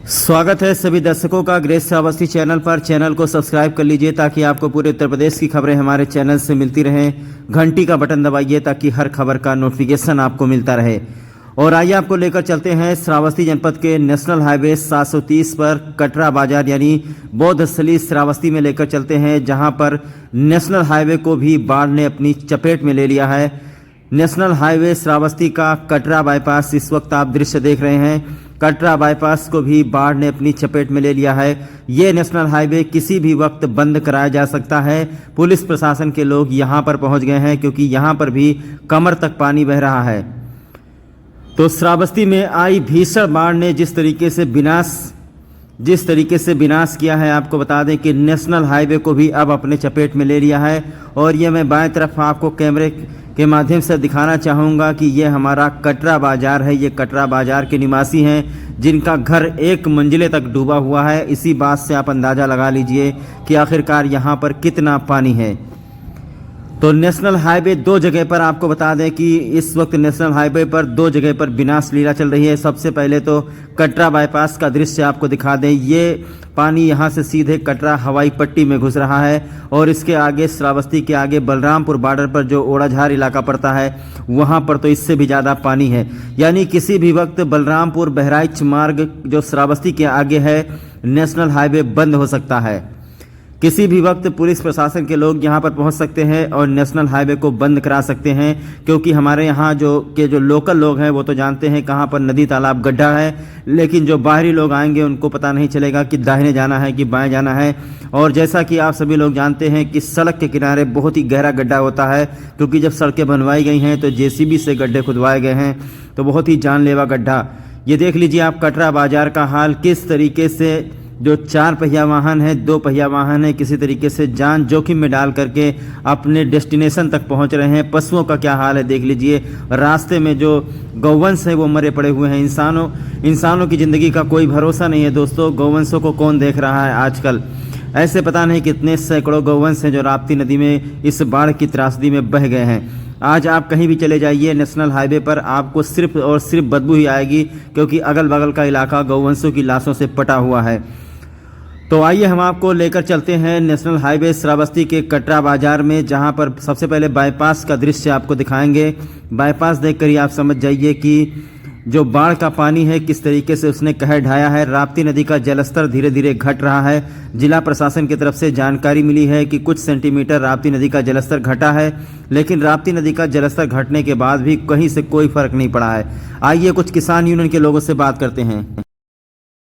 स्वागत है सभी दर्शकों का ग्रेस श्रावस्ती चैनल पर। चैनल को सब्सक्राइब कर लीजिए ताकि आपको पूरे उत्तर प्रदेश की खबरें हमारे चैनल से मिलती रहें। घंटी का बटन दबाइए ताकि हर खबर का नोटिफिकेशन आपको मिलता रहे। और आइए आपको लेकर चलते हैं श्रावस्ती जनपद के नेशनल हाईवे 730 पर कटरा बाजार यानी बौद्धस्थली श्रावस्ती में लेकर चलते हैं, जहां पर नेशनल हाईवे को भी बाढ़ ने अपनी चपेट में ले लिया है। नेशनल हाईवे श्रावस्ती का कटरा बाईपास इस वक्त आप दृश्य देख रहे हैं। कटरा बाईपास को भी बाढ़ ने अपनी चपेट में ले लिया है। ये नेशनल हाईवे किसी भी वक्त बंद कराया जा सकता है। पुलिस प्रशासन के लोग यहां पर पहुंच गए हैं क्योंकि यहां पर भी कमर तक पानी बह रहा है। तो श्रावस्ती में आई भीषण बाढ़ ने जिस तरीके से विनाश किया है, आपको बता दें कि नेशनल हाईवे को भी अब अपने चपेट में ले लिया है। और ये मैं बाएं तरफ आपको कैमरे के माध्यम से दिखाना चाहूँगा कि ये हमारा कटरा बाजार है। ये कटरा बाजार के निवासी हैं जिनका घर एक मंजिले तक डूबा हुआ है। इसी बात से आप अंदाज़ा लगा लीजिए कि आखिरकार यहाँ पर कितना पानी है। तो नेशनल हाईवे दो जगह पर, आपको बता दें कि इस वक्त नेशनल हाईवे पर दो जगह पर विनाश लीला चल रही है। सबसे पहले तो कटरा बाईपास का दृश्य आपको दिखा दें। ये पानी यहाँ से सीधे कटरा हवाई पट्टी में घुस रहा है और इसके आगे श्रावस्ती के आगे बलरामपुर बॉर्डर पर जो ओड़ाझार इलाका पड़ता है वहाँ पर तो इससे भी ज़्यादा पानी है। यानी किसी भी वक्त बलरामपुर बहराइच मार्ग जो श्रावस्ती के आगे है, नेशनल हाईवे बंद हो सकता है। किसी भी वक्त पुलिस प्रशासन के लोग यहां पर पहुंच सकते हैं और नेशनल हाईवे को बंद करा सकते हैं, क्योंकि हमारे यहां जो लोकल लोग हैं वो तो जानते हैं कहां पर नदी तालाब गड्ढा है, लेकिन जो बाहरी लोग आएंगे उनको पता नहीं चलेगा कि दाहिने जाना है कि बाएं जाना है। और जैसा कि आप सभी लोग जानते हैं कि सड़क के किनारे बहुत ही गहरा गड्ढा होता है, क्योंकि जब सड़कें बनवाई गई हैं तो जेसीबी से गड्ढे खुदवाए गए हैं, तो बहुत ही जानलेवा गड्ढा। ये देख लीजिए आप कटरा बाजार का हाल, किस तरीके से जो 4 पहिया वाहन है, 2 पहिया वाहन है, किसी तरीके से जान जोखिम में डाल करके अपने डेस्टिनेशन तक पहुंच रहे हैं। पशुओं का क्या हाल है देख लीजिए। रास्ते में जो गौवंश है वो मरे पड़े हुए हैं। इंसानों की ज़िंदगी का कोई भरोसा नहीं है दोस्तों। गौवंशों को कौन देख रहा है आजकल। ऐसे पता नहीं कितने सैकड़ों गौवंश हैं जो राप्ती नदी में इस बाढ़ की त्रासदी में बह गए हैं। आज आप कहीं भी चले जाइए नेशनल हाईवे पर, आपको सिर्फ और सिर्फ बदबू ही आएगी, क्योंकि अगल बगल का इलाका गौवंशों की लाशों से पटा हुआ है। तो आइए हम आपको लेकर चलते हैं नेशनल हाईवे श्रावस्ती के कटरा बाजार में, जहां पर सबसे पहले बाईपास का दृश्य आपको दिखाएंगे। बाईपास देखकर ही आप समझ जाइए कि जो बाढ़ का पानी है किस तरीके से उसने कहर ढाया है। राप्ती नदी का जलस्तर धीरे धीरे घट रहा है। जिला प्रशासन की तरफ से जानकारी मिली है कि कुछ सेंटीमीटर राप्ती नदी का जलस्तर घटा है, लेकिन राप्ती नदी का जलस्तर घटने के बाद भी कहीं से कोई फर्क नहीं पड़ा है। आइए कुछ किसान यूनियन के लोगों से बात करते हैं।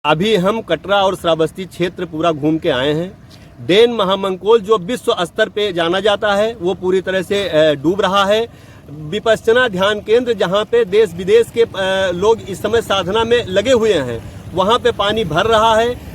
अभी हम कटरा और श्रावस्ती क्षेत्र पूरा घूम के आए हैं। डेन महामंकोल जो विश्व स्तर पे जाना जाता है वो पूरी तरह से डूब रहा है। विपश्यना ध्यान केंद्र जहाँ पे देश विदेश के लोग इस समय साधना में लगे हुए हैं, वहाँ पे पानी भर रहा है।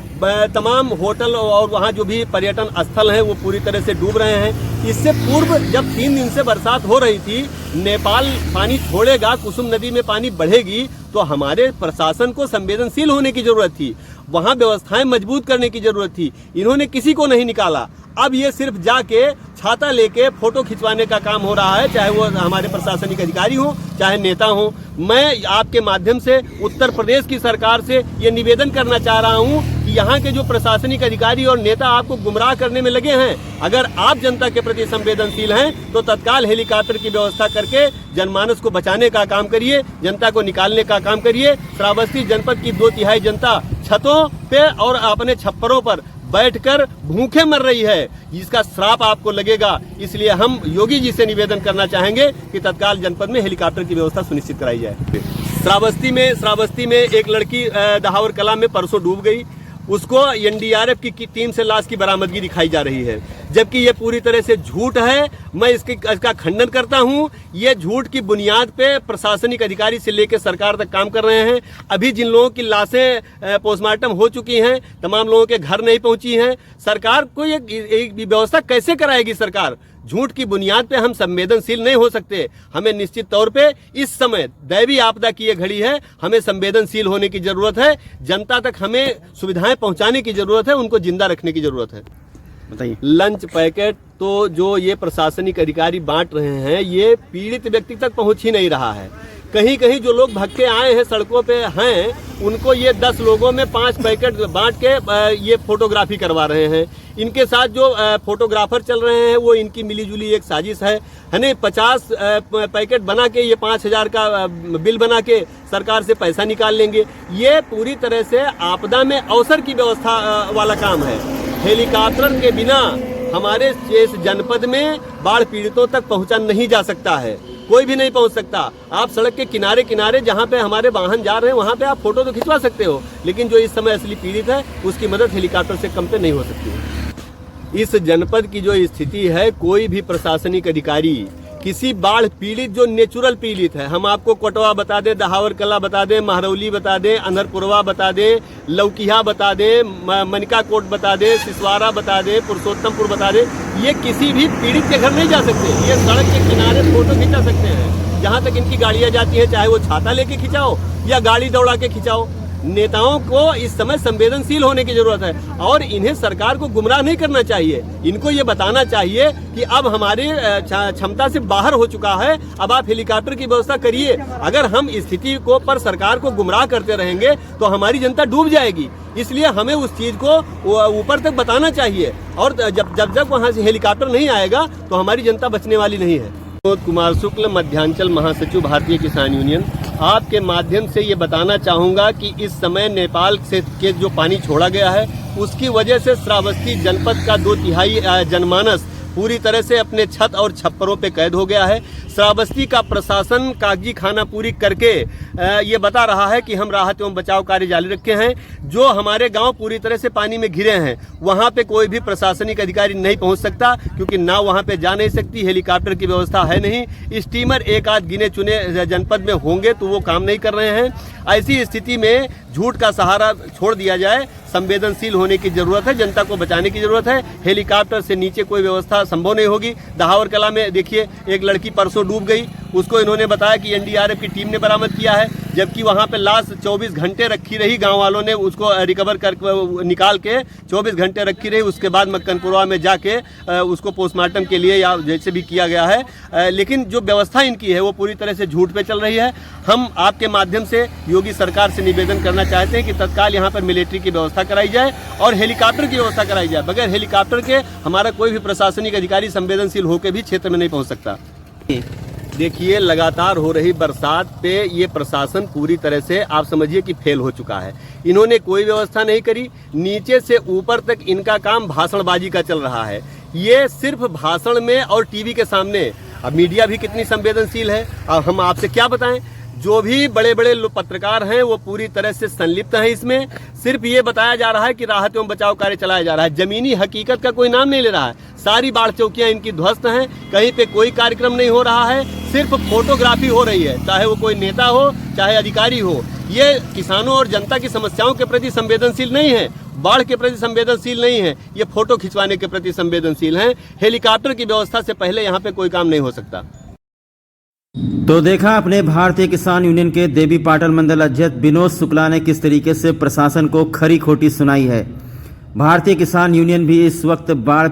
तमाम होटल और वहाँ जो भी पर्यटन स्थल हैं वो पूरी तरह से डूब रहे हैं। इससे पूर्व जब 3 दिन से बरसात हो रही थी, नेपाल पानी छोड़ेगा, कुसुम नदी में पानी बढ़ेगी, तो हमारे प्रशासन को संवेदनशील होने की जरूरत थी, वहाँ व्यवस्थाएं मजबूत करने की जरूरत थी। इन्होंने किसी को नहीं निकाला। अब ये सिर्फ जाके छाता लेके फोटो खिंचवाने का काम हो रहा है, चाहे वो हमारे प्रशासनिक अधिकारी हो चाहे नेता हो। मैं आपके माध्यम से उत्तर प्रदेश की सरकार से ये निवेदन करना चाह रहा हूँ कि यहाँ के जो प्रशासनिक अधिकारी और नेता आपको गुमराह करने में लगे हैं, अगर आप जनता के प्रति संवेदनशील हैं तो तत्काल हेलीकॉप्टर की व्यवस्था करके जनमानस को बचाने का काम करिए, जनता को निकालने का काम करिए। श्रावस्ती जनपद की 2/3 जनता छतों पे और अपने छप्परों पर बैठकर भूखे मर रही है, इसका श्राप आपको लगेगा। इसलिए हम योगी जी से निवेदन करना चाहेंगे कि तत्काल जनपद में हेलीकॉप्टर की व्यवस्था सुनिश्चित कराई जाए। श्रावस्ती में एक लड़की दहावर कला में परसों डूब गई। उसको एनडीआरएफ की टीम से लाश की बरामदगी दिखाई जा रही है, जबकि ये पूरी तरह से झूठ है। मैं इसका खंडन करता हूं। ये झूठ की बुनियाद पे प्रशासनिक अधिकारी से लेकर सरकार तक काम कर रहे हैं। अभी जिन लोगों की लाशें पोस्टमार्टम हो चुकी हैं, तमाम लोगों के घर नहीं पहुंची हैं। सरकार को एक व्यवस्था कैसे कराएगी सरकार? झूठ की बुनियाद पे हम संवेदनशील नहीं हो सकते। हमें निश्चित तौर पे इस समय दैवी आपदा की ये घड़ी है, हमें संवेदनशील होने की जरूरत है। जनता तक हमें सुविधाएं पहुंचाने की जरूरत है, उनको जिंदा रखने की जरूरत है। बताइए। लंच पैकेट तो जो ये प्रशासनिक अधिकारी बांट रहे हैं, ये पीड़ित व्यक्ति तक पहुंच ही नहीं रहा है। कहीं कहीं जो लोग भक्के आए हैं सड़कों पे हैं उनको ये 10 लोगों में 5 पैकेट बांट के ये फोटोग्राफी करवा रहे हैं। इनके साथ जो फोटोग्राफर चल रहे हैं वो इनकी मिलीजुली एक साजिश है नहीं। 50 पैकेट बना के ये 5,000 का बिल बना के सरकार से पैसा निकाल लेंगे। ये पूरी तरह से आपदा में अवसर की व्यवस्था वाला काम है। हेलीकॉप्टर के बिना हमारे इस जनपद में बाढ़ पीड़ितों तक पहुंचा नहीं जा सकता है, कोई भी नहीं पहुंच सकता। आप सड़क के किनारे किनारे जहां पे हमारे वाहन जा रहे हैं वहां पे आप फोटो तो खिंचवा सकते हो, लेकिन जो इस समय असली पीड़ित है उसकी मदद हेलीकॉप्टर से कम पे नहीं हो सकती। इस जनपद की जो स्थिति है, कोई भी प्रशासनिक अधिकारी किसी बाढ़ पीड़ित जो नेचुरल पीड़ित है, हम आपको कोटवा बता दें, दहावर कला बता दें, महरौली बता दें, अनहरपुरवा बता दें, लौकिया बता दें, मनिका कोट बता दें, सिसवारा बता दें, पुरुषोत्तमपुर बता दें, ये किसी भी पीड़ित के घर नहीं जा सकते। ये सड़क के किनारे फोटो खिंचा सकते हैं। जहाँ तक इनकी गाड़ियाँ जाती हैं, चाहे वो छाता लेके खिंचाओ या गाड़ी दौड़ा के खिंचाओ। नेताओं को इस समय संवेदनशील होने की जरूरत है और इन्हें सरकार को गुमराह नहीं करना चाहिए। इनको ये बताना चाहिए कि अब हमारी क्षमता से बाहर हो चुका है, अब आप हेलीकॉप्टर की व्यवस्था करिए। अगर हम स्थिति को पर सरकार को गुमराह करते रहेंगे तो हमारी जनता डूब जाएगी। इसलिए हमें उस चीज को ऊपर तक बताना चाहिए और जब वहां से हेलीकॉप्टर नहीं आएगा तो हमारी जनता बचने वाली नहीं है। विनोद कुमार शुक्ल, मध्यांचल महासचिव, भारतीय किसान यूनियन। आपके माध्यम से ये बताना चाहूँगा कि इस समय नेपाल से के जो पानी छोड़ा गया है उसकी वजह से श्रावस्ती जनपद का 2/3 जनमानस पूरी तरह से अपने छत और छप्परों पे कैद हो गया है। श्रावस्ती का प्रशासन कागजी खाना पूरी करके ये बता रहा है कि हम राहत एवं बचाव कार्य जारी रखे हैं। जो हमारे गांव पूरी तरह से पानी में घिरे हैं वहां पे कोई भी प्रशासनिक अधिकारी नहीं पहुंच सकता, क्योंकि नाव वहां पे जा नहीं सकती, हेलीकॉप्टर की व्यवस्था है नहीं। स्टीमर एक आध गिने चुने जनपद में होंगे तो वो काम नहीं कर रहे हैं। ऐसी स्थिति में झूठ का सहारा छोड़ दिया जाए। संवेदनशील होने की जरूरत है, जनता को बचाने की जरूरत है। हेलीकॉप्टर से नीचे कोई व्यवस्था संभव नहीं होगी। दहावर कला में देखिए एक लड़की परसों डूब गई, उसको इन्होंने बताया कि एनडीआरएफ की टीम ने बरामद किया है, जबकि वहां पे लाश 24 घंटे रखी रही। गांव वालों ने उसको रिकवर कर निकाल के 24 घंटे रखी रही। उसके बाद मक्कनपुरवा में जाके उसको पोस्टमार्टम के लिए या जैसे भी किया गया है, लेकिन जो व्यवस्था इनकी है वो पूरी तरह से झूठ पे चल रही है। हम आपके माध्यम से योगी सरकार से निवेदन करना चाहते हैं कि तत्काल यहाँ पर मिलिट्री की व्यवस्था कराई जाए और हेलीकॉप्टर की व्यवस्था कराई जाए। बगैर हेलीकॉप्टर के हमारा कोई भी प्रशासनिक अधिकारी संवेदनशील होकर भी क्षेत्र में नहीं पहुँच सकता। देखिए लगातार हो रही बरसात पे ये प्रशासन पूरी तरह से आप समझिए कि फेल हो चुका है। इन्होंने कोई व्यवस्था नहीं करी, नीचे से ऊपर तक इनका काम भाषणबाजी का चल रहा है। ये सिर्फ भाषण में और टीवी के सामने। अब मीडिया भी कितनी संवेदनशील है, अब हम आपसे क्या बताएं। जो भी बड़े बड़े पत्रकार हैं वो पूरी तरह से संलिप्त हैं इसमें। सिर्फ ये बताया जा रहा है कि राहत एवं बचाव कार्य चलाया जा रहा है, जमीनी हकीकत का कोई नाम नहीं ले रहा है। सारी बाढ़ चौकियां इनकी ध्वस्त हैं, कहीं पे कोई कार्यक्रम नहीं हो रहा है, सिर्फ फोटोग्राफी हो रही है, चाहे वो कोई नेता हो चाहे अधिकारी हो। ये किसानों और जनता की समस्याओं के प्रति संवेदनशील नहीं है, बाढ़ के प्रति संवेदनशील नहीं है, ये फोटो खिंचवाने के प्रति संवेदनशील हैं। हेलीकॉप्टर की व्यवस्था से पहले यहाँ पे कोई काम नहीं हो सकता। तो देखा अपने भारतीय किसान यूनियन के देवी पाटन मंडल अध्यक्ष विनोद शुक्ला ने किस तरीके से प्रशासन को खरी खोटी सुनाई है। भारतीय किसान यूनियन भी इस वक्त बाढ़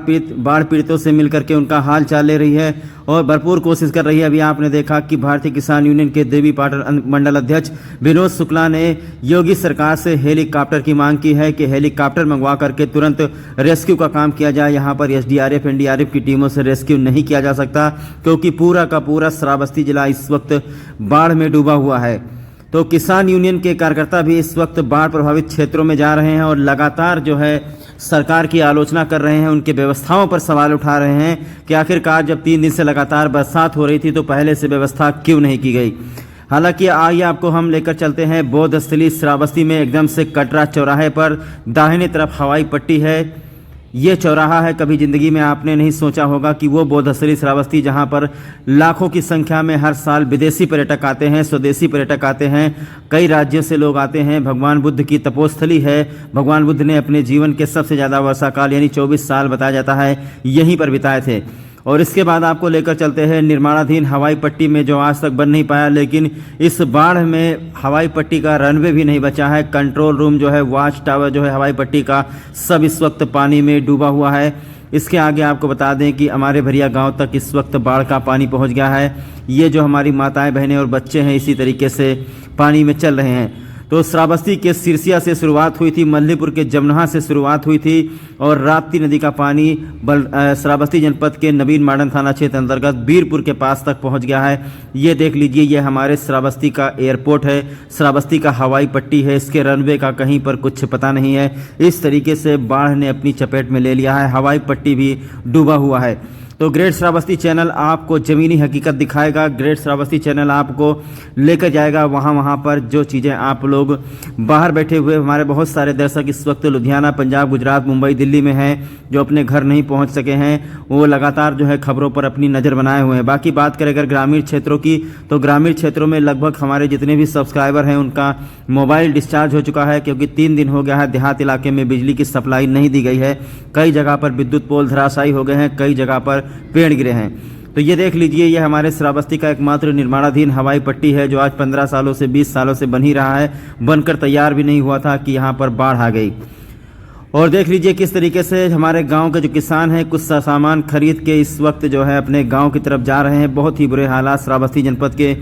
पीड़ितों से मिलकर के उनका हाल चाल ले रही है और भरपूर कोशिश कर रही है। अभी आपने देखा कि भारतीय किसान यूनियन के देवी पाटन मंडल अध्यक्ष विनोद शुक्ला ने योगी सरकार से हेलीकॉप्टर की मांग की है कि हेलीकॉप्टर मंगवा करके तुरंत रेस्क्यू का काम किया जाए। यहाँ पर एसडीआरएफ एनडीआरएफ की टीमों से रेस्क्यू नहीं किया जा सकता, क्योंकि पूरा का पूरा श्रावस्ती जिला इस वक्त बाढ़ में डूबा हुआ है। तो किसान यूनियन के कार्यकर्ता भी इस वक्त बाढ़ प्रभावित क्षेत्रों में जा रहे हैं और लगातार जो है सरकार की आलोचना कर रहे हैं, उनके व्यवस्थाओं पर सवाल उठा रहे हैं कि आखिरकार जब 3 दिन से लगातार बरसात हो रही थी तो पहले से व्यवस्था क्यों नहीं की गई। हालांकि आइए आपको हम लेकर चलते हैं बौद्ध स्थली श्रावस्ती में। एकदम से कटरा चौराहे पर दाहिने तरफ हवाई पट्टी है। ये चौराहा है, कभी ज़िंदगी में आपने नहीं सोचा होगा कि वो बौद्ध स्थली श्रावस्ती जहाँ पर लाखों की संख्या में हर साल विदेशी पर्यटक आते हैं, स्वदेशी पर्यटक आते हैं, कई राज्यों से लोग आते हैं। भगवान बुद्ध की तपोस्थली है। भगवान बुद्ध ने अपने जीवन के सबसे ज़्यादा वर्षाकाल यानी 24 साल बताया जाता है यहीं पर बिताए थे। और इसके बाद आपको लेकर चलते हैं निर्माणाधीन हवाई पट्टी में, जो आज तक बन नहीं पाया, लेकिन इस बाढ़ में हवाई पट्टी का रनवे भी नहीं बचा है। कंट्रोल रूम जो है, वॉच टावर जो है हवाई पट्टी का, सब इस वक्त पानी में डूबा हुआ है। इसके आगे आपको बता दें कि हमारे भरिया गांव तक इस वक्त बाढ़ का पानी पहुंच गया है। ये जो हमारी माताएं बहनें और बच्चे हैं इसी तरीके से पानी में चल रहे हैं। तो श्रावस्ती के सिरसिया से शुरुआत हुई थी, मल्लीपुर के जमनहा से शुरुआत हुई थी और राप्ती नदी का पानी श्रावस्ती जनपद के नवीन मॉडर्न थाना क्षेत्र अंतर्गत बीरपुर के पास तक पहुंच गया है। ये देख लीजिए, ये हमारे श्रावस्ती का एयरपोर्ट है, श्रावस्ती का हवाई पट्टी है। इसके रनवे का कहीं पर कुछ पता नहीं है। इस तरीके से बाढ़ ने अपनी चपेट में ले लिया है, हवाई पट्टी भी डूबा हुआ है। तो ग्रेट श्रावस्ती चैनल आपको ज़मीनी हकीकत दिखाएगा। ग्रेट श्रावस्ती चैनल आपको लेकर जाएगा वहाँ पर जो चीज़ें आप लोग बाहर बैठे हुए, हमारे बहुत सारे दर्शक इस वक्त लुधियाना, पंजाब, गुजरात, मुंबई, दिल्ली में हैं, जो अपने घर नहीं पहुंच सके हैं, वो लगातार जो है खबरों पर अपनी नज़र बनाए हुए हैं। बाकी बात करें अगर ग्रामीण क्षेत्रों की, तो ग्रामीण क्षेत्रों में लगभग हमारे जितने भी सब्सक्राइबर हैं उनका मोबाइल डिस्चार्ज हो चुका है, क्योंकि 3 दिन हो गया है देहात इलाके में बिजली की सप्लाई नहीं दी गई है। कई जगह पर विद्युत पोल धराशायी हो गए हैं, कई जगह पर पेड़ गिरे हैं। तो ये देख लीजिए, ये हमारे श्रावस्ती का एकमात्र निर्माणाधीन हवाई पट्टी है, जो आज 15 सालों से 20 सालों से बन ही रहा है, बनकर तैयार भी नहीं हुआ था कि यहाँ पर बाढ़ आ गई। और देख लीजिए किस तरीके से हमारे गांव के जो किसान हैं कुछ सामान खरीद के इस वक्त जो है अपने गांव की तरफ जा रहे हैं। बहुत ही बुरे हालात श्रावस्ती जनपद के।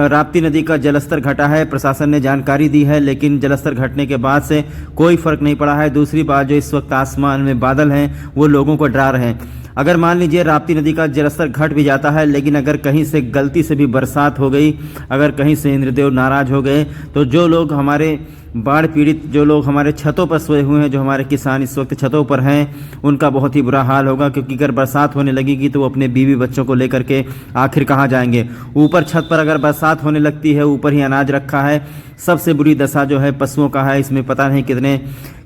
राप्ती नदी का जलस्तर घटा है, प्रशासन ने जानकारी दी है, लेकिन जलस्तर घटने के बाद से कोई फर्क नहीं पड़ा है। दूसरी बात, जो इस वक्त आसमान में बादल हैं वो लोगों को डरा रहे हैं। अगर मान लीजिए राप्ती नदी का जलस्तर घट भी जाता है, लेकिन अगर कहीं से गलती से भी बरसात हो गई, अगर कहीं से इंद्रदेव नाराज हो गए, तो जो लोग हमारे बाढ़ पीड़ित, जो लोग हमारे छतों पर सोए हुए हैं, जो हमारे किसान इस वक्त छतों पर हैं, उनका बहुत ही बुरा हाल होगा। क्योंकि अगर बरसात होने लगेगी तो वो अपने बीवी बच्चों को लेकर के आखिर कहाँ जाएंगे। ऊपर छत पर अगर बरसात होने लगती है, ऊपर ही अनाज रखा है, सबसे बुरी दशा जो है पशुओं का है। इसमें पता नहीं कितने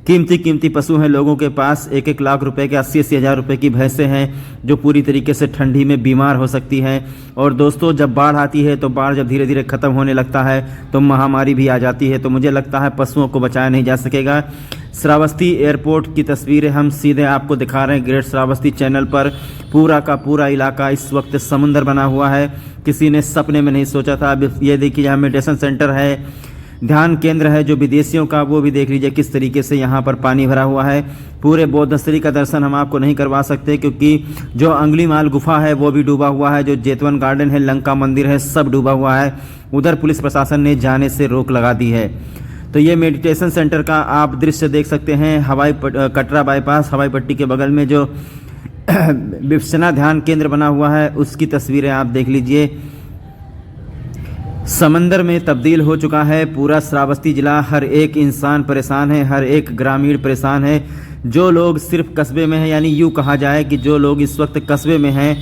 कीमती पशु हैं लोगों के पास। 1-1 लाख रुपए के 80-80 हज़ार रुपये की भैंसें हैं, जो पूरी तरीके से ठंडी में बीमार हो सकती हैं। और दोस्तों, जब बाढ़ आती है तो बाढ़ जब धीरे धीरे ख़त्म होने लगता है तो महामारी भी आ जाती है। तो मुझे लगता है पशुओं को बचाया नहीं जा सकेगा। श्रावस्ती एयरपोर्ट की तस्वीरें हम सीधे आपको दिखा रहे हैं ग्रेट श्रावस्ती चैनल पर। पूरा का पूरा इलाका इस वक्त समुंदर बना हुआ है, किसी ने सपने में नहीं सोचा था। अब ये देखिए, यहाँ मेडिटेशन सेंटर है, ध्यान केंद्र है जो विदेशियों का, वो भी देख लीजिए किस तरीके से यहाँ पर पानी भरा हुआ है। पूरे बौद्ध स्थली का दर्शन हम आपको नहीं करवा सकते, क्योंकि जो अंगुलीमाल गुफा है वो भी डूबा हुआ है, जो जेतवन गार्डन है, लंका मंदिर है, सब डूबा हुआ है। उधर पुलिस प्रशासन ने जाने से रोक लगा दी है। तो ये मेडिटेशन सेंटर का आप दृश्य देख सकते हैं। कटरा बाईपास हवाई पट्टी के बगल में जो विपश्यना ध्यान केंद्र बना हुआ है, उसकी तस्वीरें आप देख लीजिए। समंदर में तब्दील हो चुका है पूरा श्रावस्ती जिला। हर एक इंसान परेशान है, हर एक ग्रामीण परेशान है। जो लोग सिर्फ कस्बे में हैं, यानी यूँ कहा जाए कि जो लोग इस वक्त कस्बे में हैं,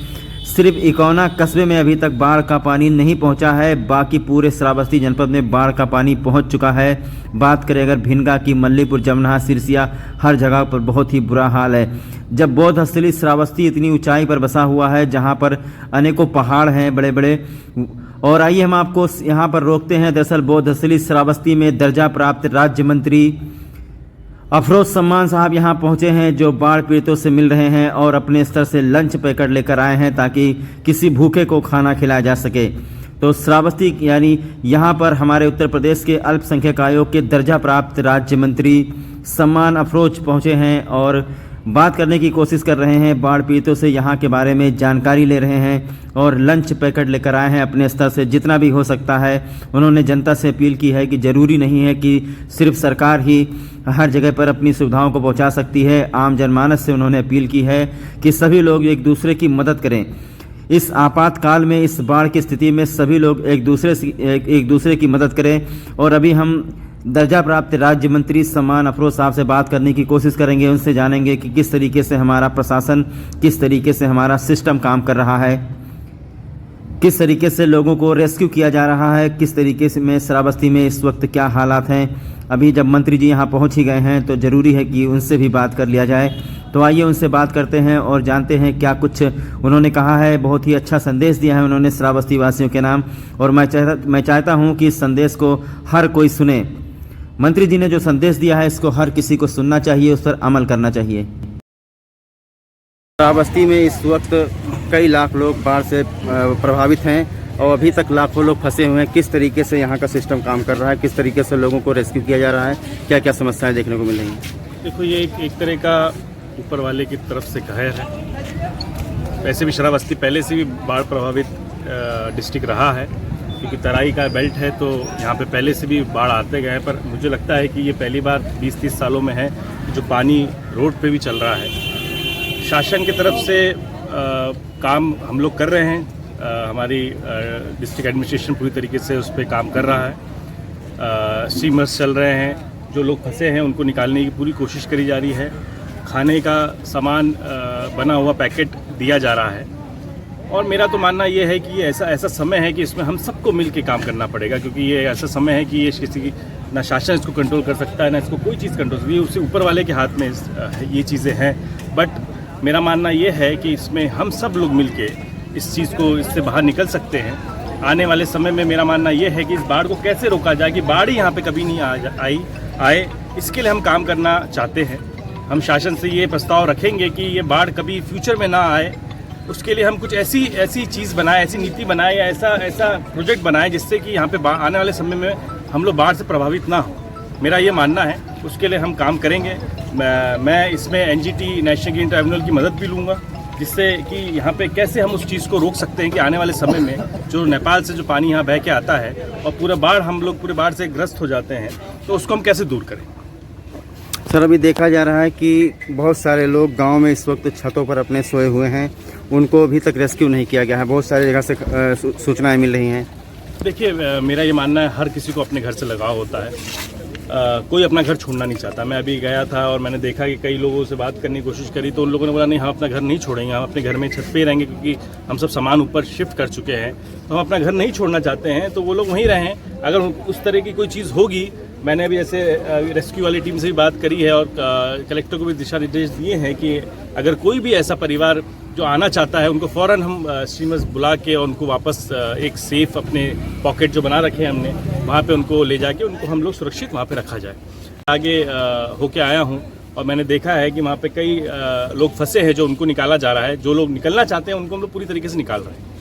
सिर्फ इकौना कस्बे में अभी तक बाढ़ का पानी नहीं पहुंचा है। बाकी पूरे श्रावस्ती जनपद में बाढ़ का पानी पहुंच चुका है। बात करें अगर भिनगा की, मल्लीपुर, जमनहा, सिरसिया, हर जगह पर बहुत ही बुरा हाल है। जब बौद्ध स्थली श्रावस्ती इतनी ऊंचाई पर बसा हुआ है, जहां पर अनेकों पहाड़ हैं बड़े बड़े। और आइए हम आपको यहाँ पर रोकते हैं। दरअसल बौद्ध स्थली श्रावस्ती में दर्जा प्राप्त राज्य मंत्री अफरोज सम्मान साहब यहाँ पहुँचे हैं, जो बाढ़ पीड़ितों से मिल रहे हैं और अपने स्तर से लंच पैकेट लेकर आए हैं ताकि किसी भूखे को खाना खिलाया जा सके। तो श्रावस्ती यानी यहाँ पर हमारे उत्तर प्रदेश के अल्पसंख्यक आयोग के दर्जा प्राप्त राज्य मंत्री सम्मान अफरोज पहुँचे हैं और बात करने की कोशिश कर रहे हैं। बाढ़ पीड़ितों से यहाँ के बारे में जानकारी ले रहे हैं और लंच पैकेट लेकर आए हैं अपने स्तर से जितना भी हो सकता है। उन्होंने जनता से अपील की है कि ज़रूरी नहीं है कि सिर्फ सरकार ही हर जगह पर अपनी सुविधाओं को पहुँचा सकती है। आम जनमानस से उन्होंने अपील की है कि सभी लोग एक दूसरे की मदद करें। इस आपातकाल में, इस बाढ़ की स्थिति में सभी लोग एक दूसरे की मदद करें। और अभी हम दर्जा प्राप्त राज्य मंत्री सम्मान अफरोज साहब से बात करने की कोशिश करेंगे, उनसे जानेंगे कि किस तरीके से हमारा प्रशासन, किस तरीके से हमारा सिस्टम काम कर रहा है, किस तरीके से लोगों को रेस्क्यू किया जा रहा है, किस तरीके से में श्रावस्ती में इस वक्त क्या हालात हैं। अभी जब मंत्री जी यहाँ पहुँच ही गए हैं तो ज़रूरी है कि उनसे भी बात कर लिया जाए। तो आइए उनसे बात करते हैं और जानते हैं क्या कुछ उन्होंने कहा है। बहुत ही अच्छा संदेश दिया है उन्होंने श्रावस्ती वासियों के नाम, और मैं चाहता हूँ कि इस संदेश को हर कोई सुने। मंत्री जी ने जो संदेश दिया है इसको हर किसी को सुनना चाहिए, उस पर अमल करना चाहिए। श्रावस्ती में इस वक्त कई लाख लोग बाढ़ से प्रभावित हैं और अभी तक लाखों लोग फंसे हुए हैं। किस तरीके से यहाँ का सिस्टम काम कर रहा है, किस तरीके से लोगों को रेस्क्यू किया जा रहा है, क्या क्या समस्याएं देखने को मिल रही हैं? देखो, ये एक तरह का ऊपर वाले की तरफ से कहर है। वैसे भी श्रावस्ती पहले से भी बाढ़ प्रभावित डिस्ट्रिक्ट रहा है, क्योंकि तराई का बेल्ट है, तो यहाँ पे पहले से भी बाढ़ आते गए हैं। पर मुझे लगता है कि ये पहली बार 20-30 सालों में है जो पानी रोड पे भी चल रहा है। शासन की तरफ से काम हम लोग कर रहे हैं, हमारी डिस्ट्रिक्ट एडमिनिस्ट्रेशन पूरी तरीके से उस पर काम कर रहा है। स्टीमर्स चल रहे हैं, जो लोग फंसे हैं उनको निकालने की पूरी कोशिश करी जा रही है। खाने का सामान बना हुआ पैकेट दिया जा रहा है। और मेरा तो मानना ये है कि ये ऐसा समय है कि इसमें हम सबको मिल के काम करना पड़ेगा, क्योंकि ये ऐसा समय है कि ये किसी की ना शासन इसको कंट्रोल कर सकता है, ना इसको कोई चीज़ कंट्रोल सकती है। उससे ऊपर वाले के हाथ में ये चीज़ें हैं। बट मेरा मानना ये है कि इसमें हम सब लोग मिल के इस चीज़ को इससे बाहर निकल सकते हैं। आने वाले समय में मेरा मानना ये है कि इस बाढ़ को कैसे रोका जाए कि बाढ़ ही यहाँ पे कभी नहीं आए, इसके लिए हम काम करना चाहते हैं। हम शासन से ये प्रस्ताव रखेंगे कि ये बाढ़ कभी फ्यूचर में ना आए, उसके लिए हम कुछ ऐसी चीज़ बनाएं, ऐसी नीति बनाएं या ऐसा प्रोजेक्ट बनाएं जिससे कि यहाँ पे आने वाले समय में हम लोग बाढ़ से प्रभावित ना हो। मेरा ये मानना है, उसके लिए हम काम करेंगे। मैं इसमें एनजीटी नेशनल ग्रीन ट्राइब्यूनल की मदद भी लूँगा, जिससे कि यहाँ पे कैसे हम उस चीज़ को रोक सकते हैं कि आने वाले समय में जो नेपाल से जो पानी यहाँ बह के आता है और पूरे बाढ़ से ग्रस्त हो जाते हैं, तो उसको हम कैसे दूर करें। सर, अभी देखा जा रहा है कि बहुत सारे लोग गांव में इस वक्त छतों पर अपने सोए हुए हैं, उनको अभी तक रेस्क्यू नहीं किया गया है। बहुत सारी जगह से सूचनाएं मिल रही हैं। देखिए, मेरा ये मानना है हर किसी को अपने घर से लगाव होता है। कोई अपना घर छोड़ना नहीं चाहता। मैं अभी गया था और मैंने देखा कि कई लोगों से बात करने की कोशिश करी, तो उन लोगों ने बोला नहीं, हम अपना घर नहीं छोड़ेंगे, हम अपने घर में छत पे ही रहेंगे, क्योंकि हम सब सामान ऊपर शिफ्ट कर चुके हैं, तो हम अपना घर नहीं छोड़ना चाहते हैं। तो वो लोग वहीं रहें। अगर उस तरह की कोई चीज़ होगी, मैंने अभी ऐसे रेस्क्यू वाली टीम से भी बात करी है और कलेक्टर को भी दिशा निर्देश दिए हैं कि अगर कोई भी ऐसा परिवार जो आना चाहता है, उनको फ़ौरन हम स्टीमर्स बुला के और उनको वापस एक सेफ अपने पॉकेट जो बना रखे हैं हमने, वहाँ पे उनको ले जाके उनको हम लोग सुरक्षित वहाँ पे रखा जाए। आगे होके आया हूँ और मैंने देखा है कि वहाँ पे कई लोग फंसे हैं जो उनको निकाला जा रहा है। जो लोग निकलना चाहते हैं उनको हम लोग पूरी तरीके से निकाल रहे हैं।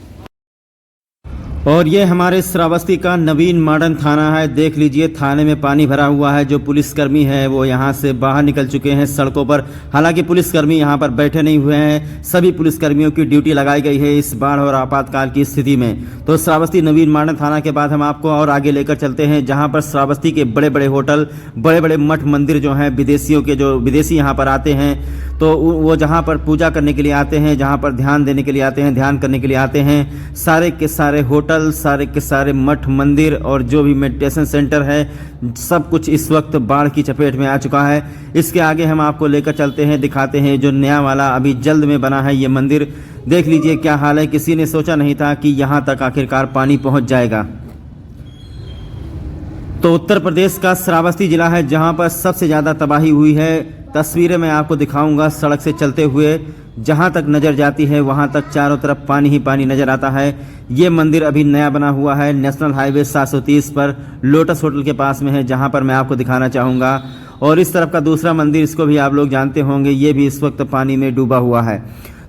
और ये हमारे श्रावस्ती का नवीन मॉडर्न थाना है। देख लीजिए, थाने में पानी भरा हुआ है। जो पुलिसकर्मी है वो यहाँ से बाहर निकल चुके हैं सड़कों पर। हालांकि पुलिसकर्मी यहाँ पर बैठे नहीं हुए हैं। सभी पुलिसकर्मियों की ड्यूटी लगाई गई है इस बाढ़ और आपातकाल की स्थिति में। तो श्रावस्ती नवीन मॉडर्न थाना के बाद हम आपको और आगे लेकर चलते हैं, जहाँ पर श्रावस्ती के बड़े बड़े होटल, बड़े बड़े मठ मंदिर जो हैं, विदेशियों के जो विदेशी यहाँ पर आते हैं, तो वो जहाँ पर पूजा करने के लिए आते हैं, जहाँ पर ध्यान देने के लिए आते हैं, ध्यान करने के लिए आते हैं, सारे के सारे होटल, सारे के सारे मठ मंदिर और जो भी मेडिटेशन सेंटर है, सब कुछ इस वक्त बाढ़ की चपेट में आ चुका है। इसके आगे हम आपको लेकर चलते हैं, दिखाते हैं जो नया वाला अभी जल्द में बना है ये मंदिर। देख लीजिए क्या हाल है। किसी ने सोचा नहीं था कि यहाँ तक आखिरकार पानी पहुँच जाएगा। तो उत्तर प्रदेश का श्रावस्ती जिला है जहाँ पर सबसे ज़्यादा तबाही हुई है। तस्वीरें मैं आपको दिखाऊंगा सड़क से चलते हुए। जहाँ तक नज़र जाती है वहाँ तक चारों तरफ पानी ही पानी नज़र आता है। ये मंदिर अभी नया बना हुआ है, नेशनल हाईवे 730 पर लोटस होटल के पास में है, जहाँ पर मैं आपको दिखाना चाहूँगा। और इस तरफ का दूसरा मंदिर, इसको भी आप लोग जानते होंगे, ये भी इस वक्त पानी में डूबा हुआ है।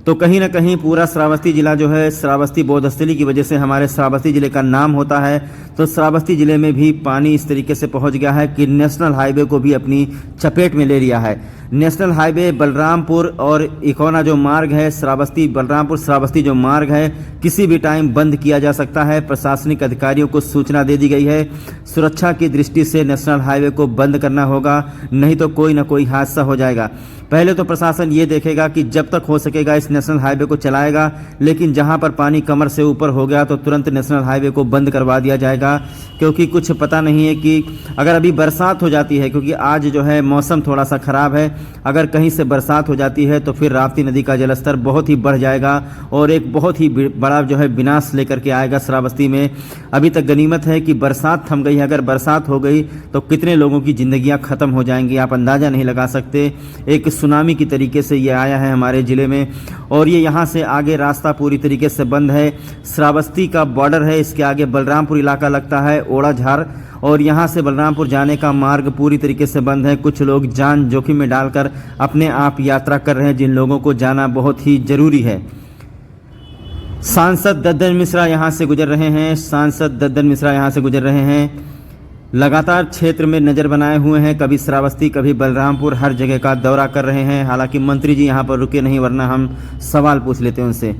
तो कहीं ना कहीं पूरा श्रावस्ती जिला जो है, श्रावस्ती बौद्धस्थली की वजह से हमारे श्रावस्ती जिले का नाम होता है। तो श्रावस्ती जिले में भी पानी इस तरीके से पहुंच गया है कि नेशनल हाईवे को भी अपनी चपेट में ले लिया है। नेशनल हाईवे बलरामपुर और इकोना जो मार्ग है, श्रावस्ती बलरामपुर श्रावस्ती जो मार्ग है, किसी भी टाइम बंद किया जा सकता है। प्रशासनिक अधिकारियों को सूचना दे दी गई है। सुरक्षा की दृष्टि से नेशनल हाईवे को बंद करना होगा, नहीं तो कोई ना कोई हादसा हो जाएगा। पहले तो प्रशासन ये देखेगा कि जब तक हो सकेगा इस नेशनल हाईवे को चलाएगा, लेकिन जहां पर पानी कमर से ऊपर हो गया तो तुरंत नेशनल हाईवे को बंद करवा दिया जाएगा। क्योंकि कुछ पता नहीं है कि अगर अभी बरसात हो जाती है, क्योंकि आज जो है मौसम थोड़ा सा ख़राब है, अगर कहीं से बरसात हो जाती है तो फिर राप्ती नदी का जलस्तर बहुत ही बढ़ जाएगा और एक बहुत ही बड़ा जो है विनाश लेकर के आएगा श्रावस्ती में। अभी तक गनीमत है कि बरसात थम गई है। अगर बरसात हो गई तो कितने लोगों की ज़िंदगियां ख़त्म हो जाएंगी, आप अंदाज़ा नहीं लगा सकते। एक सुनामी की तरीके से ये आया है हमारे ज़िले में। और ये यहाँ से आगे रास्ता पूरी तरीके से बंद है। श्रावस्ती का बॉर्डर है, इसके आगे बलरामपुर इलाका लगता है, ओड़ाझार, और यहाँ से बलरामपुर जाने का मार्ग पूरी तरीके से बंद है। कुछ लोग जान जोखिम में डालकर अपने आप यात्रा कर रहे हैं, जिन लोगों को जाना बहुत ही ज़रूरी है। सांसद दद्दन मिश्रा यहाँ से गुजर रहे हैं, सांसद दद्दन मिश्रा यहाँ से गुजर रहे हैं। लगातार क्षेत्र में नज़र बनाए हुए हैं, कभी श्रावस्ती कभी बलरामपुर, हर जगह का दौरा कर रहे हैं। हालांकि मंत्री जी यहां पर रुके नहीं, वरना हम सवाल पूछ लेते हैं उनसे।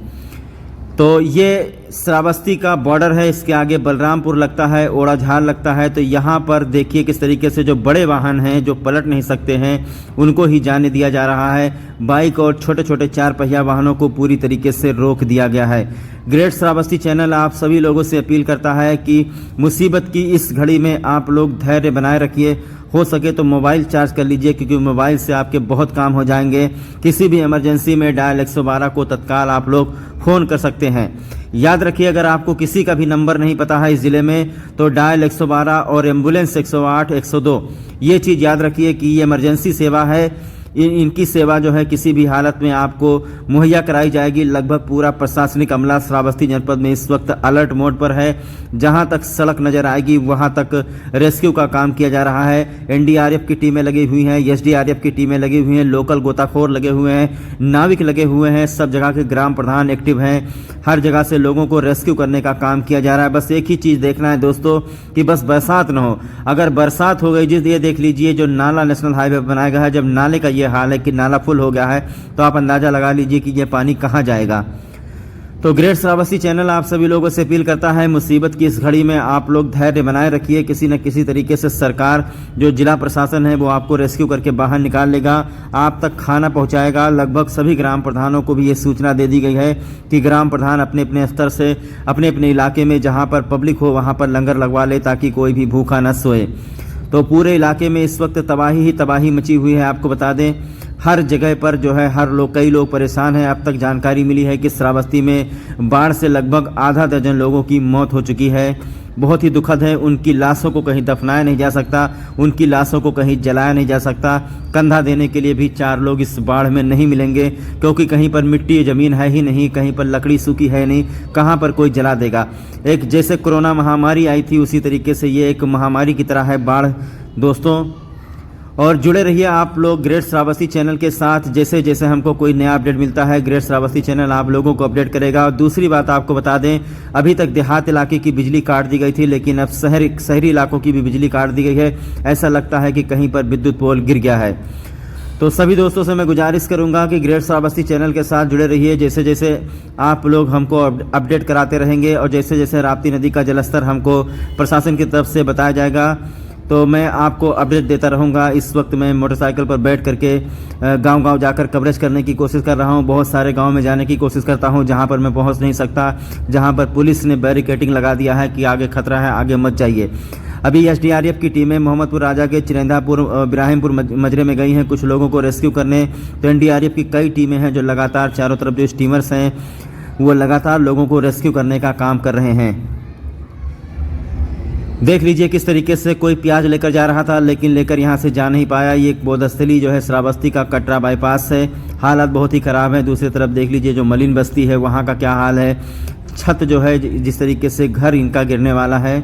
तो ये श्रावस्ती का बॉर्डर है, इसके आगे बलरामपुर लगता है, ओड़ाझार लगता है। तो यहाँ पर देखिए किस तरीके से जो बड़े वाहन हैं जो पलट नहीं सकते हैं उनको ही जाने दिया जा रहा है। बाइक और छोटे छोटे 4 पहिया वाहनों को पूरी तरीके से रोक दिया गया है। ग्रेट श्रावस्ती चैनल आप सभी लोगों से अपील करता है कि मुसीबत की इस घड़ी में आप लोग धैर्य बनाए रखिए। हो सके तो मोबाइल चार्ज कर लीजिए, क्योंकि मोबाइल से आपके बहुत काम हो जाएंगे। किसी भी इमरजेंसी में डायल 112 को तत्काल आप लोग फ़ोन कर सकते हैं। याद रखिए, अगर आपको किसी का भी नंबर नहीं पता है इस ज़िले में तो डायल 112 और एम्बुलेंस 108 102, ये चीज़ याद रखिए कि ये इमरजेंसी सेवा है। इनकी सेवा जो है किसी भी हालत में आपको मुहैया कराई जाएगी। लगभग पूरा प्रशासनिक अमला श्रावस्ती जनपद में इस वक्त अलर्ट मोड पर है। जहां तक सड़क नज़र आएगी वहां तक रेस्क्यू का काम किया जा रहा है। एनडीआरएफ की टीमें लगी हुई हैं, एसडीआरएफ की टीमें लगी हुई हैं, लोकल गोताखोर लगे हुए हैं, नाविक लगे हुए हैं, सब जगह के ग्राम प्रधान एक्टिव हैं। हर जगह से लोगों को रेस्क्यू करने का काम किया जा रहा है। बस एक ही चीज़ देखना है दोस्तों कि बस बरसात ना हो। अगर बरसात हो गई, जिस ये देख लीजिए जो नाला नेशनल हाईवे बनाया गया है, जब नाले का ये हाल है कि नाला फुल हो गया है तो आप अंदाज़ा लगा लीजिए कि ये पानी कहाँ जाएगा। तो ग्रेट श्रावस्ती चैनल आप सभी लोगों से अपील करता है, मुसीबत की इस घड़ी में आप लोग धैर्य बनाए रखिए। किसी न किसी तरीके से सरकार, जो जिला प्रशासन है, वो आपको रेस्क्यू करके बाहर निकाल लेगा, आप तक खाना पहुंचाएगा। लगभग सभी ग्राम प्रधानों को भी ये सूचना दे दी गई है कि ग्राम प्रधान अपने अपने स्तर से अपने अपने इलाके में जहाँ पर पब्लिक हो वहाँ पर लंगर लगवा ले, ताकि कोई भी भूखा न सोए। तो पूरे इलाके में इस वक्त तबाही ही तबाही मची हुई है। आपको बता दें, हर जगह पर जो है कई लोग परेशान हैं। अब तक जानकारी मिली है कि श्रावस्ती में बाढ़ से लगभग आधा दर्जन लोगों की मौत हो चुकी है। बहुत ही दुखद है। उनकी लाशों को कहीं दफनाया नहीं जा सकता, उनकी लाशों को कहीं जलाया नहीं जा सकता। कंधा देने के लिए भी 4 लोग इस बाढ़ में नहीं मिलेंगे, क्योंकि कहीं पर मिट्टी ज़मीन है ही नहीं, कहीं पर लकड़ी सूखी है नहीं, कहाँ पर कोई जला देगा। एक जैसे कोरोना महामारी आई थी उसी तरीके से ये एक महामारी की तरह है बाढ़ दोस्तों। और जुड़े रहिए आप लोग ग्रेट श्रावस्ती चैनल के साथ। जैसे जैसे हमको कोई नया अपडेट मिलता है ग्रेट श्रावस्ती चैनल आप लोगों को अपडेट करेगा। और दूसरी बात आपको बता दें, अभी तक देहात इलाके की बिजली काट दी गई थी, लेकिन अब शहरी इलाकों की भी बिजली काट दी गई है। ऐसा लगता है कि कहीं पर विद्युत पोल गिर गया है। तो सभी दोस्तों से मैं गुजारिश करूंगा कि ग्रेट श्रावस्ती चैनल के साथ जुड़े रहिए। जैसे जैसे आप लोग हमको अपडेट कराते रहेंगे और जैसे जैसे राप्ती नदी का जलस्तर हमको प्रशासन की तरफ से बताया जाएगा तो मैं आपको अपडेट देता रहूँगा। इस वक्त मैं मोटरसाइकिल पर बैठ करके गांव-गांव जाकर कवरेज करने की कोशिश कर रहा हूं। बहुत सारे गांव में जाने की कोशिश करता हूं जहां पर मैं पहुंच नहीं सकता, जहां पर पुलिस ने बैरिकेडिंग लगा दिया है कि आगे खतरा है, आगे मत जाइए। अभी एसडीआरएफ की टीमें मोहम्मदपुर राजा के चिरेंदापुर इब्राहिमपुर मजरे में गई हैं कुछ लोगों को रेस्क्यू करने। तो एनडीआरएफ की कई टीमें हैं जो लगातार चारों तरफ जो स्टीमर्स हैं वो लगातार लोगों को रेस्क्यू करने का काम कर रहे हैं। देख लीजिए किस तरीके से कोई प्याज लेकर जा रहा था, लेकिन लेकर यहाँ से जा नहीं पाया। ये एक बोधस्थली जो है श्रावस्ती का कटरा बाईपास है, हालात बहुत ही ख़राब है। दूसरी तरफ देख लीजिए जो मलिन बस्ती है वहाँ का क्या हाल है। छत जो है जिस तरीके से घर इनका गिरने वाला है।